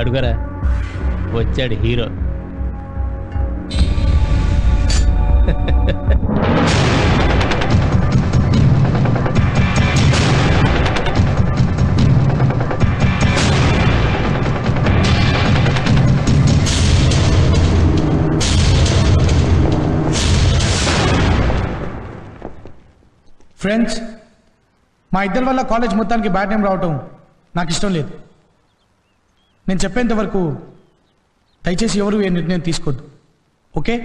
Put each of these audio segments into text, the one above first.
అడుగరా, వచ్చాడు hero. Friends, మా ఇద్దరి వల్ల కాలేజ్ మొత్తానికి బ్యాడ్ నేమ్ రావటం నాకు ఇష్టం లేదు. నేను చెప్పేంత వరకు దయచేసి ఎవరు ఏ నిర్ణయం తీసుకోవద్దు. ఓకే?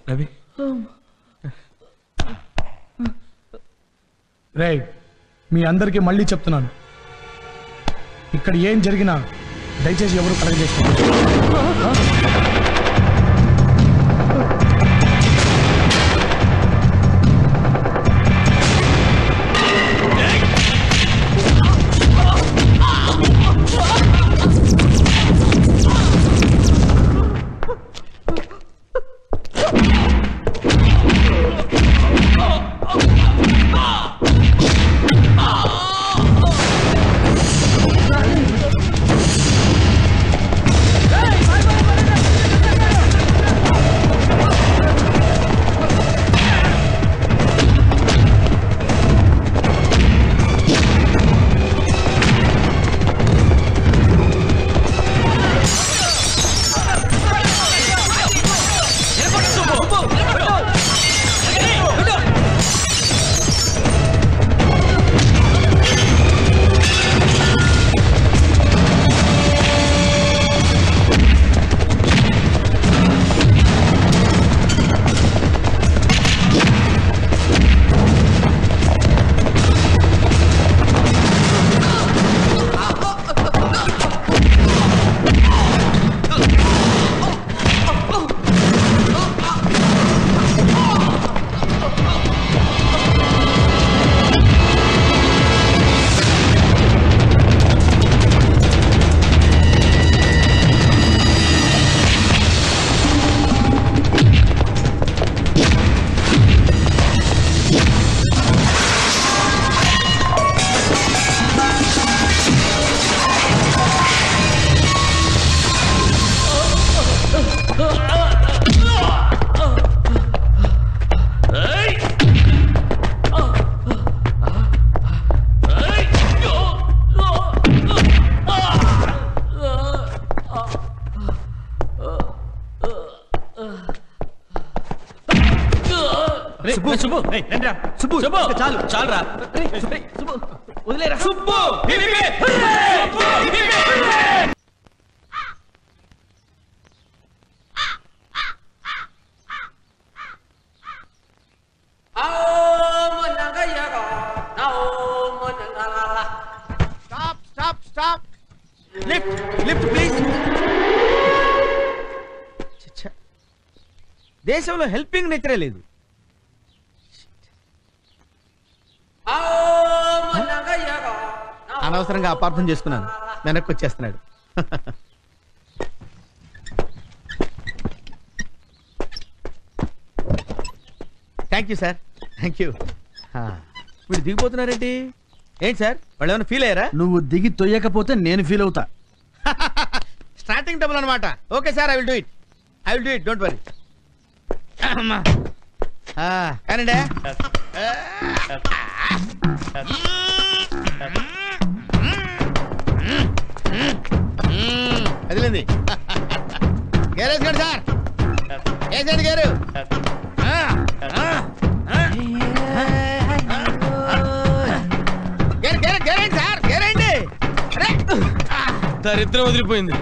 రవి, రే, మీ అందరికీ మళ్ళీ చెప్తున్నాను, ఇక్కడ ఏం జరిగినా దయచేసి ఎవరు కలగజేసుకోండి. చాలురా, వదిలేరా సుబ్బు. Stop! Lift, please. దేశంలో హెల్పింగ్ నేచరే లేదు. అనవసరంగా అపార్థం చేసుకున్నాను. వెనక్కి వచ్చేస్తున్నాడు. Thank you sir, thank you. వీడు దిగిపోతున్నారేంటి? ఏంటి సార్, వాళ్ళు ఏమైనా ఫీల్ అయ్యారా? నువ్వు దిగి తొయ్యకపోతే నేను ఫీల్ అవుతా. స్టార్టింగ్ డబుల్ అనమాట. Okay sir, I will do it, don't worry. కానండి. అదిలేంది. గ్యారేజ్ గారు సార్, ఏజెంట్ గారు. గ్యారేజ్ సార్, గ్యారేండి. దరిద్రం వదిలిపోయింది.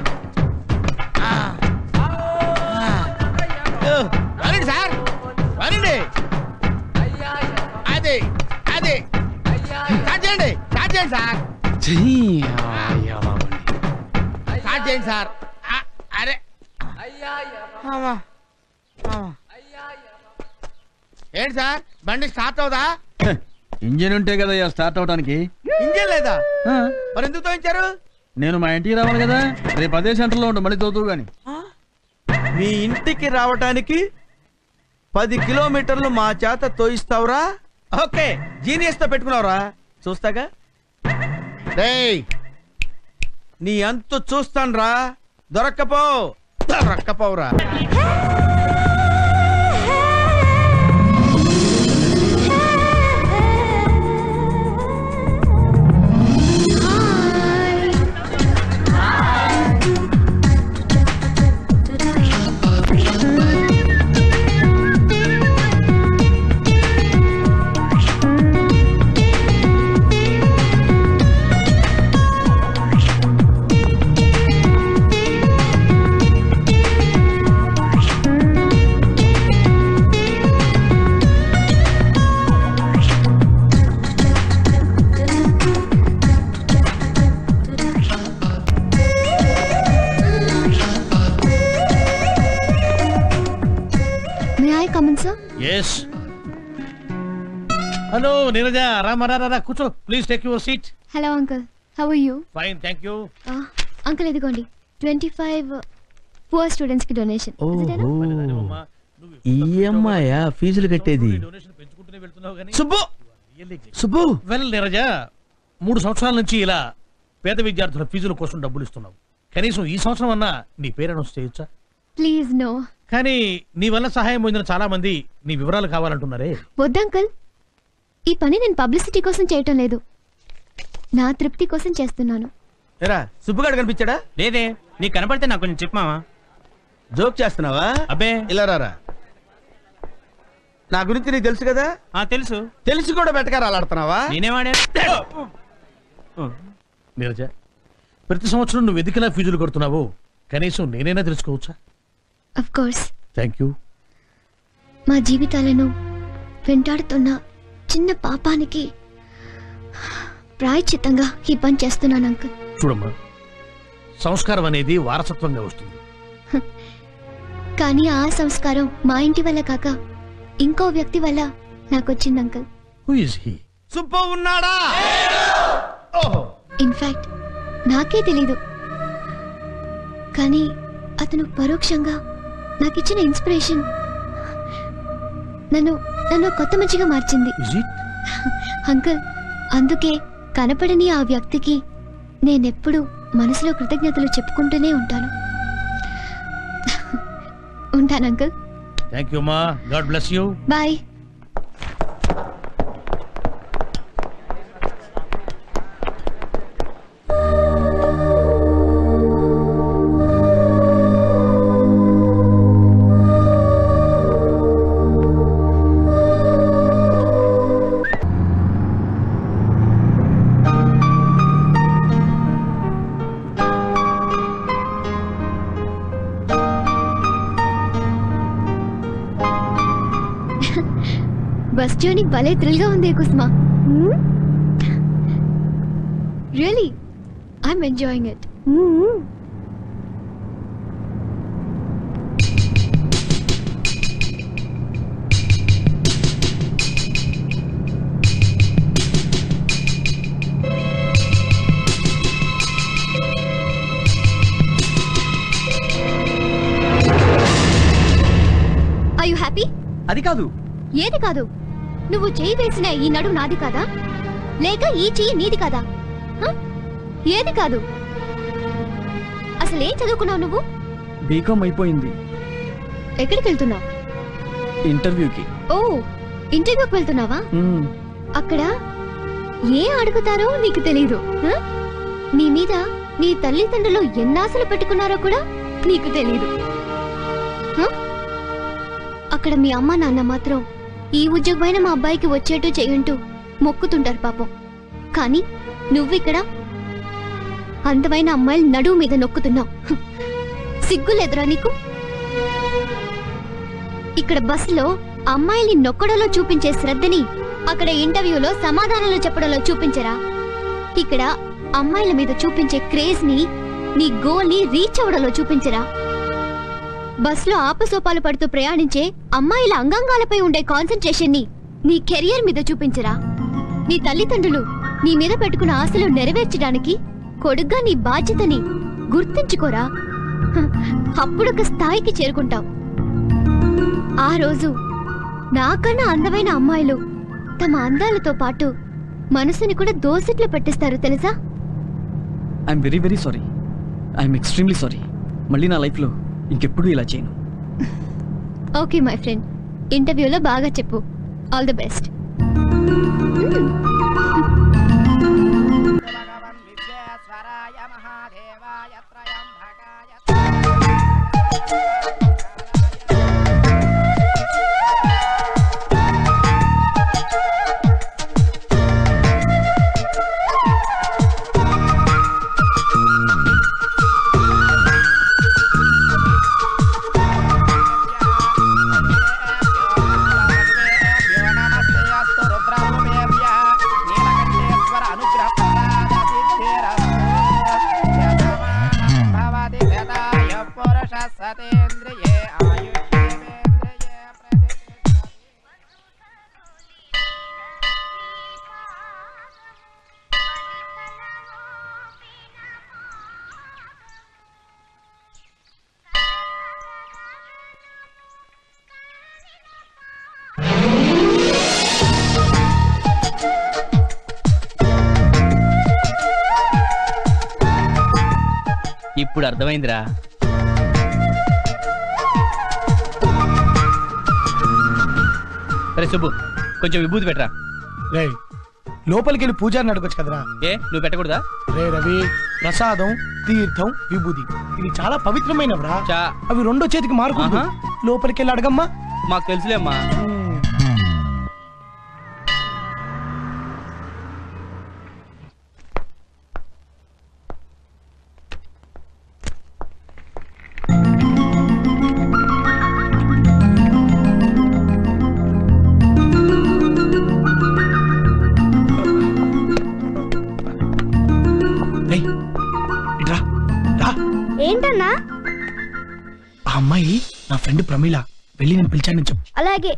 వరండి సార్, వరండి. అది అది స్టార్ట్ చేయండి సార్, స్టార్ట్ చేయండి సార్. అరే ఏంటి సార్, బండి స్టార్ట్ అవుదా? ఇంజిన్ ఉంటే కదా స్టార్ట్ అవడానికి. ఇంజిన్ లేదా? మరి ఎందుకు తోయించారు? నేను మా ఇంటికి రావాలి కదా, రేపు అదే సెంటర్లో ఉండు, మళ్ళీ తోతూ గాని. మీ ఇంటికి రావటానికి 10 కిలోమీటర్లు మా చేత తోయిస్తావురా? ఓకే, జీనియస్ తో పెట్టుకున్నావురా, చూస్తాగా. రేయ్, నీ అంతు చూస్తాన్రా. దొరక్కపోవురా. Yes. Hello, Neeraja. Rama, కూర్చో. Please take your seat. Hello, uncle. How are you? Fine, thank you. Uncle, ఇదిగోండి 25 poor students కి డొనేషన్. ఈ అమ్మాయా ఫీజులు కట్టేది? సుబ్బు. వెల్ నీరజ, 3 సంవత్సరాల నుంచి ఇలా పేద విద్యార్థుల ఫీజుల కోసం డబ్బులు ఇస్తున్నావు. కనీసం ఈ సంవత్సరం అన్నా నీ పేరు అనౌన్స్ చేయొచ్చా? Please no. కానీ నీ వల్ల సహాయం పొందిన చాలా మంది నీ వివరాలు కావాలంటున్నారే. వద్దు అంకుల్, ఈ పని నేను పబ్లిసిటీ కోసం చేయటం లేదు, నా తృప్తి కోసం చేస్తున్నాను. ఎరా, సుబ్బుగాడు కనిపించాడా? లేదే, నీకు కనపడితే నాకు కొంచెం చెప్పమావా. జోక్ చేస్తున్నావా? అబ్బే, ఇలా రారా. నా గురించి నీకు తెలుసు కదా? తెలుసు. తెలిసి కూడా బెటకారాలు ఆడుతున్నావా? నేనేవాడా? నీరజ, ప్రతి సంవత్సరం నువ్వు ఎందుకులా ఫీజులు కడుతున్నావు కనీసం నేనైనా తెలుసుకోవచ్చా? Of course. Thank you. మా జీవితాలను వెంటాడుతున్న చిన్న పాపానికి ప్రాయశ్చిత్తంగా ఈ పని చేస్తున్నాను అంకుల్. చూడమ్మా, సంస్కారం అనేది వారసత్వంగా వస్తుంది. కానీ ఆ సంస్కారం మా ఇంటి వల్ల కాక ఇంకో వ్యక్తి వల్ల నాకు వచ్చింది uncle. Who is he? Subbu ఉన్నాడా? ఇన్ఫాక్ట్ నాకే తెలీదు, కానీ అతను పరోక్షంగా నాకిచ్చిన ఇన్స్పిరేషన్ నన్ను కొత్త మంచిగా మార్చింది అంకుల్. అందుకే కనపడని ఆ వ్యక్తికి నేనెప్పుడు మనసులో కృతజ్ఞతలు చెప్పుకుంటూనే ఉంటాను. ఉంటాను అంకుల్. థ్యాంక్ యూ మా. God bless you. Bye. Bus journey thrill థ్రిల్ గా ఉంది కుస్మా. Really I'm enjoying it. కాదు. ఏది కాదు? నువ్వు చేయి వేసిన ఈ నడు నాది కాదా, లేక ఈ చెయ్యి నీది కాదా? హ? ఏది కాదు? అసలేం చదువుకున్నావు నువ్వు? బీకామ్ అయిపోయింది. ఎక్కడికి వెళ్తున్నావు? ఇంటర్వ్యూకి. ఓ, ఇంటర్వ్యూకి వెళ్తున్నావా? అక్కడ ఏం అడుగుతారో నీకు తెలీదు. హ? నీ మీద నీ తల్లిదండ్రులు ఎన్నాశలు పెట్టుకున్నారో కూడా నీకు తెలీదు. హ? అక్కడ మీ అమ్మ నాన్న మాత్రం ఈ ఉద్యోగమైన మా అబ్బాయికి వచ్చేట్టు చేయుంటూ మొక్కుతుంటారు పాపం. కానీ నువ్విక్కడ అందమైన అమ్మాయిల నడువు మీద నొక్కుతున్నావు. హ్, సిగ్గులేదురా నీకు? ఇక్కడ బస్సులో అమ్మాయిల్ని నొక్కడంలో చూపించే శ్రద్ధని అక్కడ ఇంటర్వ్యూలో సమాధానాలు చెప్పడంలో చూపించరా? ఇక్కడ అమ్మాయిల మీద చూపించే క్రేజ్ ని నీ గోల్ ని రీచ్ అవడంలో చూపించరా? బస్సులో ఆపసోపాలు పడుతూ ప్రయాణించే అమ్మాయిల అంగాంగాలపై ఉండే కాన్సంట్రేషన్ ని నీ కెరియర్ మీద చూపించరా? నీ తల్లిదండ్రులు నీ మీద పెట్టుకున్న ఆశలు నెరవేర్చడానికి కొడుగ్గా నీ బాధ్యతని గుర్తించుకోరా? హ, అప్పుడొక స్థాయికి చేరుకుంటావు. ఆ రోజు నాకన్నా అందమైన అమ్మాయిలు తమ అందాలతో పాటు మనసుని కూడా దోసిట్లో పెట్టిస్తారు తెలుసా? I'm very very sorry. I'm extremely sorry. మళ్ళీ నా లైఫ్లో ఇంకెప్పుడు ఇలా చేయను. ఓకే మై ఫ్రెండ్, ఇంటర్వ్యూలో బాగా చెప్పు. All the best. ఇప్పుడు అర్థమైందిరా. సరే సుబ్బు, కొంచెం విభూతి పెట్టరా. రే, లోపలికి వెళ్ళి పూజారిని అడగొచ్చు కదరా. ఏ, నువ్వు పెట్టకూడదా? రే రవి, ప్రసాదం, తీర్థం, విభూది ఇది చాలా పవిత్రమైనవరా. చా, అవి రెండో చేతికి మారుకుంటూ ఆహా. లోపలికి వెళ్ళి అడగమ్మా. మాకు తెలుసులేమ్మా. రేయ్, ఇట్రా, రా. ఏంటన్నా? ఆ అమ్మాయి నా ఫ్రెండ్ ప్రమీల. వెళ్ళి నేను పిలిచానని చెప్పు. అలాగే.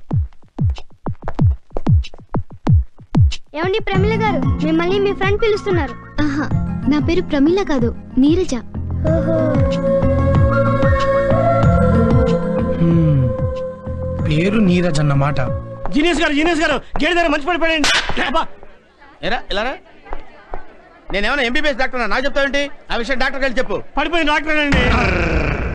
ఏమండి ప్రమీల గారు, మిమ్మల్ని మీ ఫ్రెండ్ పిలుస్తున్నారు. ఆహా, నా పేరు ప్రమీల కాదు, నీరజ. పేరు నీరజ్ అన్నమాట. జీనియస్ గారు గేట్ దగ్గర మంచి పడిపోయాడు. ఎరా ఇలారా, నేనేమన్నా ఎంబీబీఎస్ డాక్టర్ నాకు చెప్తావేంటి? ఆ విషయం డాక్టర్ గారు చెప్పు. పడిపోయిన డాక్టర్ అండి.